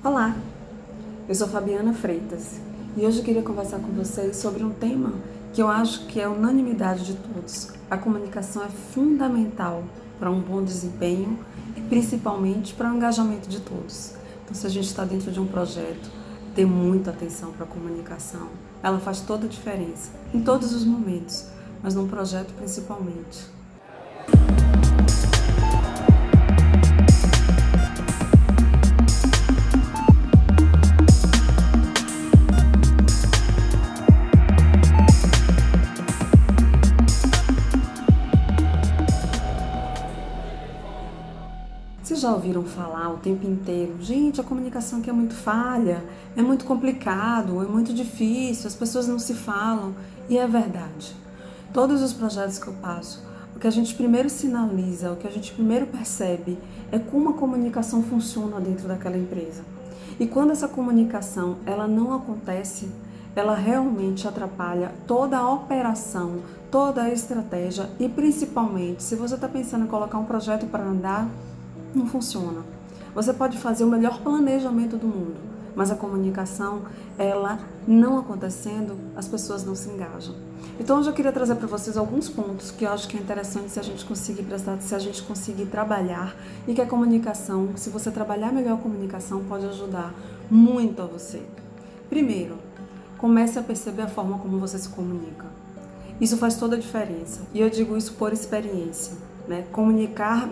Olá, eu sou Fabiana Freitas e hoje eu queria conversar com vocês sobre um tema que eu acho que é unanimidade de todos. A comunicação é fundamental para um bom desempenho e principalmente para o engajamento de todos. Então, se a gente está dentro de um projeto, dê muita atenção para a comunicação. Ela faz toda a diferença, em todos os momentos, mas num projeto principalmente. Vocês já ouviram falar o tempo inteiro, gente, a comunicação aqui é muito falha, é muito complicado, é muito difícil, as pessoas não se falam. E é verdade. Todos os projetos que eu passo, o que a gente primeiro sinaliza, o que a gente primeiro percebe é como a comunicação funciona dentro daquela empresa. E quando essa comunicação ela não acontece, ela realmente atrapalha toda a operação, toda a estratégia e principalmente, se você está pensando em colocar um projeto para andar, não funciona. Você pode fazer o melhor planejamento do mundo, mas a comunicação, ela não acontecendo, as pessoas não se engajam. Então hoje eu queria trazer para vocês alguns pontos que eu acho que é interessante se a gente conseguir prestar, se a gente conseguir trabalhar e que a comunicação, se você trabalhar melhor a comunicação, pode ajudar muito a você. Primeiro, comece a perceber a forma como você se comunica. Isso faz toda a diferença e eu digo isso por experiência. Né?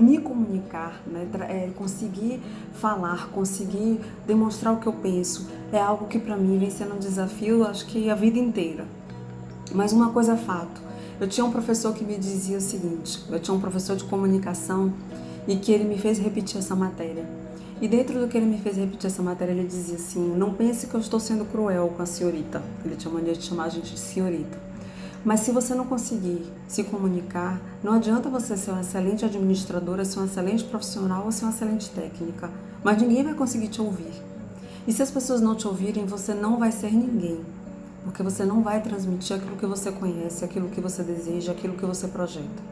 Me comunicar, né? Conseguir falar, conseguir demonstrar o que eu penso, é algo que para mim vem sendo um desafio, acho que a vida inteira. Mas uma coisa é fato, eu tinha um professor que me dizia o seguinte, eu tinha um professor de comunicação e que ele me fez repetir essa matéria. E dentro do que ele me fez repetir essa matéria, ele dizia assim, não pense que eu estou sendo cruel com a senhorita. Ele tinha mania de chamar a gente de senhorita. Mas se você não conseguir se comunicar, não adianta você ser uma excelente administradora, ser uma excelente profissional ou ser uma excelente técnica. Mas ninguém vai conseguir te ouvir. E se as pessoas não te ouvirem, você não vai ser ninguém. Porque você não vai transmitir aquilo que você conhece, aquilo que você deseja, aquilo que você projeta.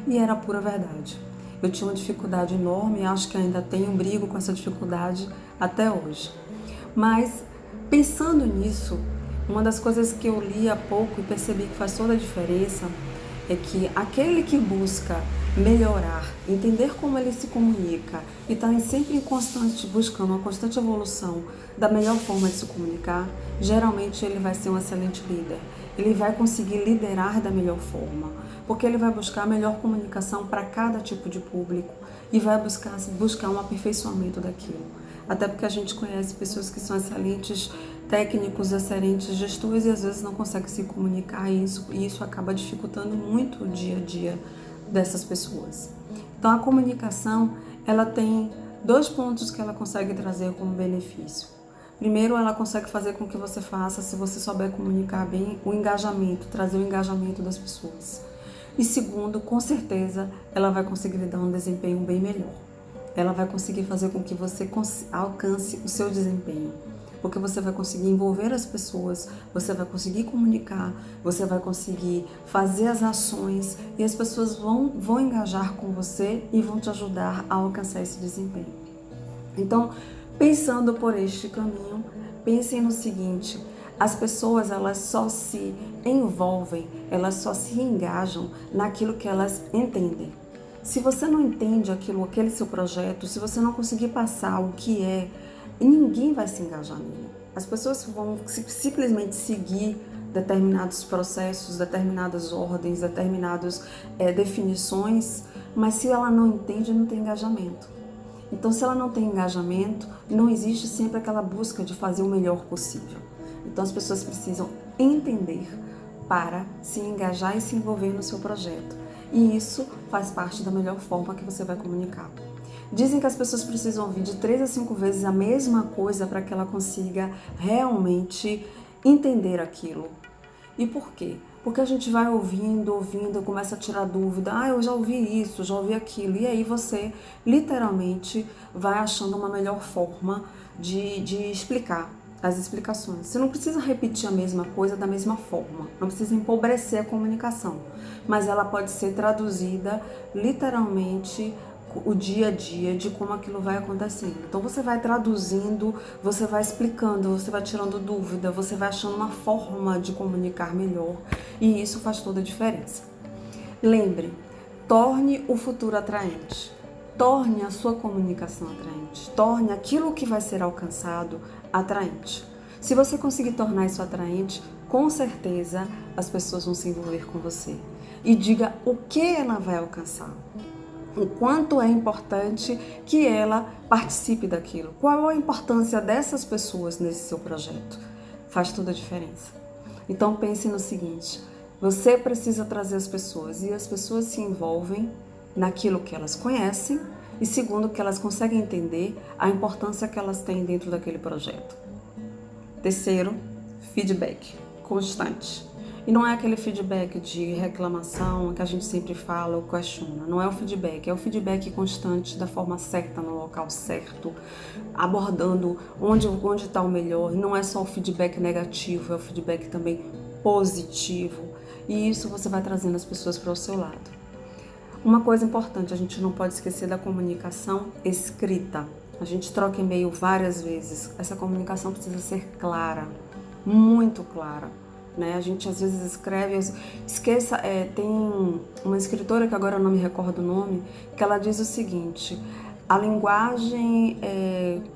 E era a pura verdade. Eu tinha uma dificuldade enorme e acho que ainda tenho um brigo com essa dificuldade até hoje. Mas, pensando nisso, uma das coisas que eu li há pouco e percebi que faz toda a diferença é que aquele que busca melhorar, entender como ele se comunica e está sempre buscando uma constante evolução da melhor forma de se comunicar, geralmente ele vai ser um excelente líder. Ele vai conseguir liderar da melhor forma, porque ele vai buscar a melhor comunicação para cada tipo de público e vai buscar um aperfeiçoamento daquilo. Até porque a gente conhece pessoas que são excelentes técnicos, excelentes gestores e às vezes não conseguem se comunicar e isso acaba dificultando muito o dia a dia dessas pessoas. Então a comunicação, ela tem dois pontos que ela consegue trazer como benefício. Primeiro, ela consegue fazer com que você faça, se você souber comunicar bem, o engajamento, trazer o engajamento das pessoas. E segundo, com certeza, ela vai conseguir lhe dar um desempenho bem melhor. Ela vai conseguir fazer com que você alcance o seu desempenho. Porque você vai conseguir envolver as pessoas, você vai conseguir comunicar, você vai conseguir fazer as ações e as pessoas vão engajar com você e vão te ajudar a alcançar esse desempenho. Então, pensando por este caminho, pensem no seguinte, as pessoas elas só se envolvem, elas só se engajam naquilo que elas entendem. Se você não entende aquele seu projeto, se você não conseguir passar o que é, ninguém vai se engajar nele. As pessoas vão simplesmente seguir determinados processos, determinadas ordens, determinadas definições, mas se ela não entende, não tem engajamento. Então, se ela não tem engajamento, não existe sempre aquela busca de fazer o melhor possível. Então, as pessoas precisam entender para se engajar e se envolver no seu projeto. E isso faz parte da melhor forma que você vai comunicar. Dizem que as pessoas precisam ouvir de 3 a 5 vezes a mesma coisa para que ela consiga realmente entender aquilo. E por quê? Porque a gente vai ouvindo, começa a tirar dúvida. Eu já ouvi isso, já ouvi aquilo. E aí você, literalmente, vai achando uma melhor forma de explicar as explicações. Você não precisa repetir a mesma coisa da mesma forma. Não precisa empobrecer a comunicação. Mas ela pode ser traduzida, literalmente, o dia a dia de como aquilo vai acontecendo. Então você vai traduzindo, você vai explicando, você vai tirando dúvida, você vai achando uma forma de comunicar melhor e isso faz toda a diferença. Lembre, torne o futuro atraente, torne a sua comunicação atraente, torne aquilo que vai ser alcançado atraente. Se você conseguir tornar isso atraente, com certeza as pessoas vão se envolver com você. E diga o que ela vai alcançar. O quanto é importante que ela participe daquilo. Qual a importância dessas pessoas nesse seu projeto? Faz toda a diferença. Então pense no seguinte, você precisa trazer as pessoas e as pessoas se envolvem naquilo que elas conhecem e segundo que elas conseguem entender a importância que elas têm dentro daquele projeto. Terceiro, feedback constante. E não é aquele feedback de reclamação que a gente sempre fala ou questiona. Não é o feedback, é o feedback constante da forma certa, no local certo, abordando onde está o melhor. Não é só o feedback negativo, é o feedback também positivo. E isso você vai trazendo as pessoas para o seu lado. Uma coisa importante, a gente não pode esquecer da comunicação escrita. A gente troca e-mail várias vezes. Essa comunicação precisa ser clara, muito clara. Né? A gente às vezes escreve, esqueça, tem uma escritora que agora eu não me recordo o nome, que ela diz o seguinte, a linguagem,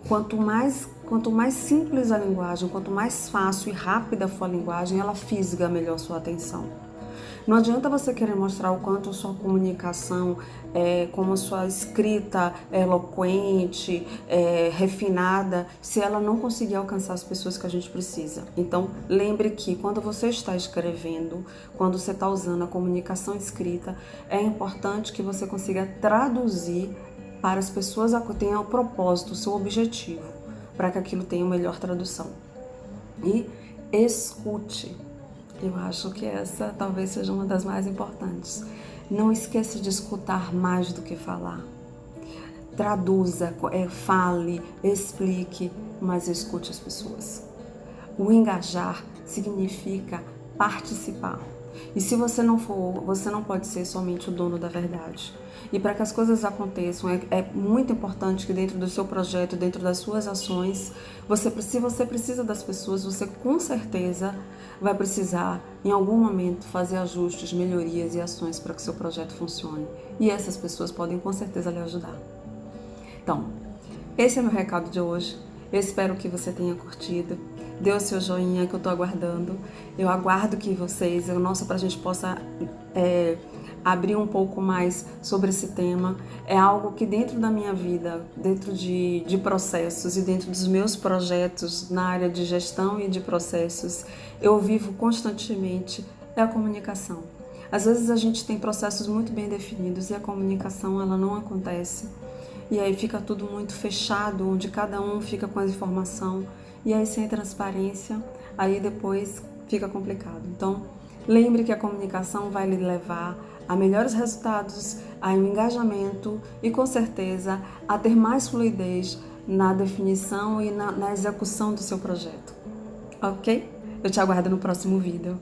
quanto mais simples a linguagem, quanto mais fácil e rápida for a linguagem, ela fisga melhor sua atenção. Não adianta você querer mostrar o quanto a sua comunicação, como a sua escrita é eloquente, refinada, se ela não conseguir alcançar as pessoas que a gente precisa. Então, lembre que quando você está escrevendo, quando você está usando a comunicação escrita, é importante que você consiga traduzir para as pessoas que tenham o propósito, o seu objetivo, para que aquilo tenha uma melhor tradução. E escute. Eu acho que essa talvez seja uma das mais importantes. Não esqueça de escutar mais do que falar. Traduza, fale, explique, mas escute as pessoas. O engajar significa participar. E se você não for, você não pode ser somente o dono da verdade. E para que as coisas aconteçam, é muito importante que dentro do seu projeto, dentro das suas ações, se você precisa das pessoas, você com certeza vai precisar, em algum momento, fazer ajustes, melhorias e ações para que o seu projeto funcione. E essas pessoas podem com certeza lhe ajudar. Então, esse é meu recado de hoje. Eu espero que você tenha curtido. Dê o seu joinha que eu estou aguardando. Eu aguardo que vocês, para a gente possa abrir um pouco mais sobre esse tema. É algo que dentro da minha vida, dentro de processos e dentro dos meus projetos na área de gestão e de processos, eu vivo constantemente, é a comunicação. Às vezes a gente tem processos muito bem definidos e a comunicação ela não acontece. E aí fica tudo muito fechado, onde cada um fica com a informação. E aí sem transparência, aí depois fica complicado. Então, lembre que a comunicação vai lhe levar a melhores resultados, a um engajamento e com certeza a ter mais fluidez na definição e na execução do seu projeto. Ok? Eu te aguardo no próximo vídeo.